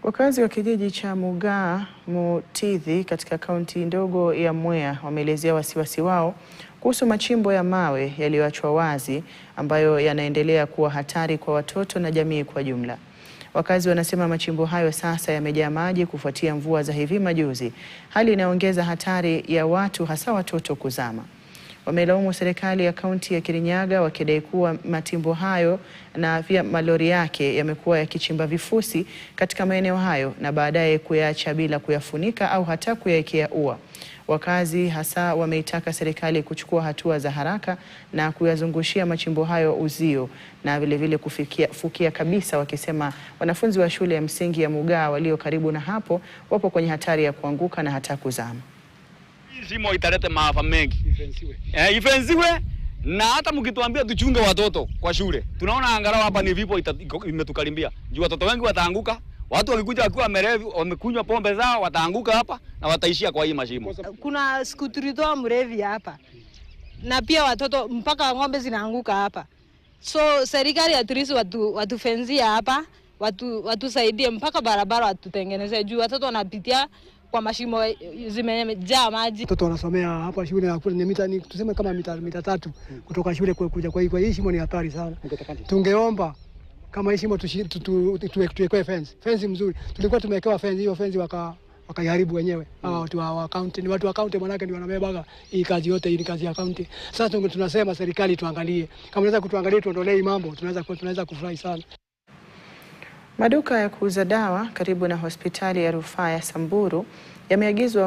Wakazi wa kijiji cha Mugaa Mutithi katika kaunti ndogo ya Mwea wameelezea wasiwasi wao kuhusu machimbo ya mawe yaliyoachwa wazi ambayo yanaendelea kuwa hatari kwa watoto na jamii kwa jumla. Wakazi wanasema machimbo hayo sasa yamejaa maji kufuatia mvua za hivi majuzi, hali inayoongeza hatari ya watu hasa watoto kuzama. Wamelaumu serikali ya kaunti ya Kirinyaga wakidai kuwa matimbo hayo na pia malori yake yamekuwa yakichimba vifusi katika maeneo hayo na baadaye kuyaacha bila kuyafunika au hata kuyaekea ua. Wakazi hasa wameitaka serikali kuchukua hatua za haraka na kuyazungushia machimbo hayo uzio na vilevile kufukia kabisa, wakisema wanafunzi wa shule ya msingi ya Mugaa walio karibu na hapo wapo kwenye hatari ya kuanguka na hata kuzama. Shimo italete maafa mengi. Ifensiwe na hata mkituambia tuchunge watoto kwa shule. Tunaona angalau hapa ni vipo imetukarimbia. Juu watoto wengi wataanguka. Watu wakikuja wakiwa mrevi, wamekunywa pombe zao, wataanguka hapa na wataishia kwa hii mashimo. Kuna skuturitoa mrevi hapa. Na pia watoto mpaka ng'ombe zinaanguka hapa. So serikali at least watufenzia hapa, watusaidie mpaka barabara watutengeneze juu watoto wanapitia kwa mashimo zimejaa maji. Watoto wanasomea hapa shule ya kule ni tuseme kama mita 3 kutoka shule kuja kwa hii shimo ni hatari sana. Tungeomba kama hii shimo tuwekwe fence mzuri. Tulikuwa tumewekewa fence, hiyo fence wakaiharibu wenyewe. Hawa watu wa county, ni watu wa county manake ndio wanabebaga hii kazi yote, hii kazi ya county. Sasa tunasema serikali tuangalie. Kama unaweza kutuangalia tuondolee hii mambo, tunaweza kufurahi sana. Maduka ya kuuza dawa karibu na hospitali ya rufaa ya Samburu yameagizwa